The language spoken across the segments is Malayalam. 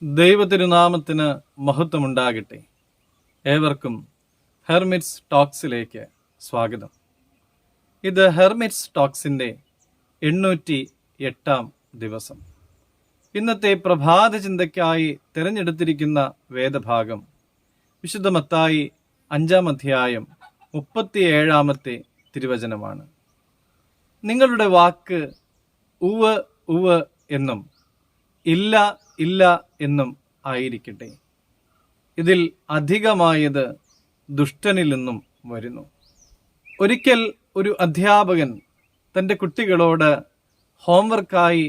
ദൈവതിരുനാമത്തിന് മഹത്വമുണ്ടാകട്ടെ. ഏവർക്കും ഹെർമിറ്റ്സ് ടോക്സിലേക്ക് സ്വാഗതം. ഇത് ഹെർമിറ്റ്സ് ടോക്സിൻ്റെ 808 ദിവസം. ഇന്നത്തെ പ്രഭാത ചിന്തയ്ക്കായി തിരഞ്ഞെടുത്തിരിക്കുന്ന വേദഭാഗം വിശുദ്ധ മത്തായി 5-ാം അധ്യായം 37-ാമത്തെ തിരുവചനമാണ്. നിങ്ങളുടെ വാക്ക് ഉവ്വ് ഉവ്വ് എന്നും ഇല്ല ഇല്ല എന്നും ആയിരിക്കട്ടെ. ഇതിൽ അധികമായത് ദുഷ്ടനിൽ നിന്നും വരുന്നു. ഒരിക്കൽ ഒരു അധ്യാപകൻ തൻ്റെ കുട്ടികളോട് ഹോംവർക്കായി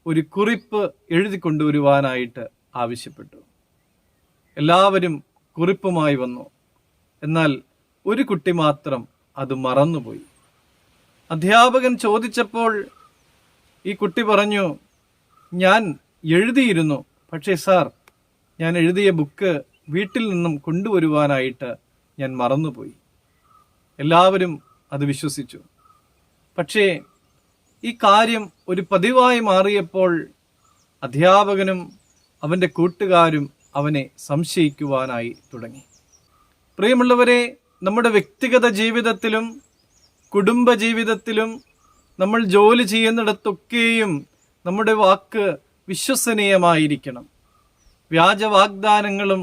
ഒരു കുറിപ്പ് എഴുതി കൊണ്ടുവരുവാനായിട്ട് ആവശ്യപ്പെട്ടു. എല്ലാവരും കുറിപ്പുമായി വന്നു. എന്നാൽ ഒരു കുട്ടി മാത്രം അത് മറന്നുപോയി. അധ്യാപകൻ ചോദിച്ചപ്പോൾ ഈ കുട്ടി പറഞ്ഞു, ഞാൻ എഴുതിയിരുന്നു, പക്ഷേ സാർ, ഞാൻ എഴുതിയ ബുക്ക് വീട്ടിൽ നിന്നും കൊണ്ടുവരുവാനായിട്ട് ഞാൻ മറന്നുപോയി. എല്ലാവരും അത് വിശ്വസിച്ചു. പക്ഷേ ഈ കാര്യം ഒരു പതിവായി മാറിയപ്പോൾ അധ്യാപകനും അവൻ്റെ കൂട്ടുകാരും അവനെ സംശയിക്കുവാനായി തുടങ്ങി. പ്രിയമുള്ളവരെ, നമ്മുടെ വ്യക്തിഗത ജീവിതത്തിലും കുടുംബ ജീവിതത്തിലും നമ്മൾ ജോലി ചെയ്യുന്നിടത്തൊക്കെയും നമ്മുടെ വാക്ക് വിശ്വസനീയമായിരിക്കണം. വ്യാജ വാഗ്ദാനങ്ങളും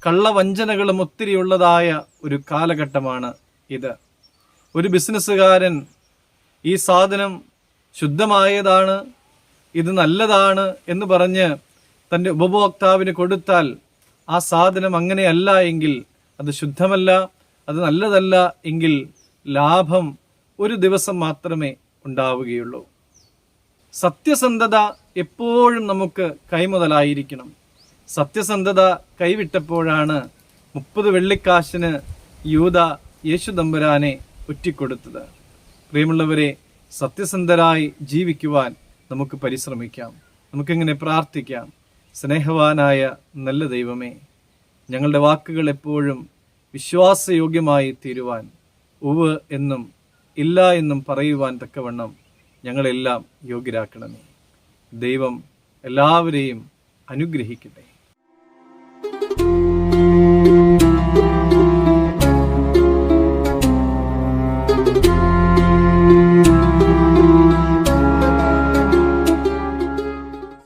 കള്ളവഞ്ചനകളും ഒത്തിരിയുള്ളതായ ഒരു കാലഘട്ടമാണ് ഇത്. ഒരു ബിസിനസ്സുകാരൻ ഈ സാധനം ശുദ്ധമായതാണ്, ഇത് നല്ലതാണ് എന്ന് പറഞ്ഞ് തൻ്റെ ഉപഭോക്താവിന് കൊടുത്താൽ ആ സാധനം അങ്ങനെയല്ല എങ്കിൽ, അത് ശുദ്ധമല്ല, അത് നല്ലതല്ല എങ്കിൽ ലാഭം ഒരു ദിവസം മാത്രമേ ഉണ്ടാവുകയുള്ളൂ. സത്യസന്ധത എപ്പോഴും നമുക്ക് കൈമുതലായിരിക്കണം. സത്യസന്ധത കൈവിട്ടപ്പോഴാണ് 30 വെള്ളിക്കാശിന് യൂദ യേശു തമ്പുരാനെ ഒറ്റിക്കൊടുത്തത്. പ്രിയമുള്ളവരെ, സത്യസന്ധരായി ജീവിക്കുവാൻ നമുക്ക് പരിശ്രമിക്കാം. നമുക്കിങ്ങനെ പ്രാർത്ഥിക്കാം. സ്നേഹവാനായ നല്ല ദൈവമേ, ഞങ്ങളുടെ വാക്കുകൾ എപ്പോഴും വിശ്വാസയോഗ്യമായി തീരുവാൻ, ഉവ് എന്നും ഇല്ല എന്നും പറയുവാൻ തക്കവണ്ണം ഞങ്ങളെല്ലാം യോഗ്യരാക്കണമേ. ദൈവം എല്ലാവരെയും അനുഗ്രഹിക്കട്ടെ.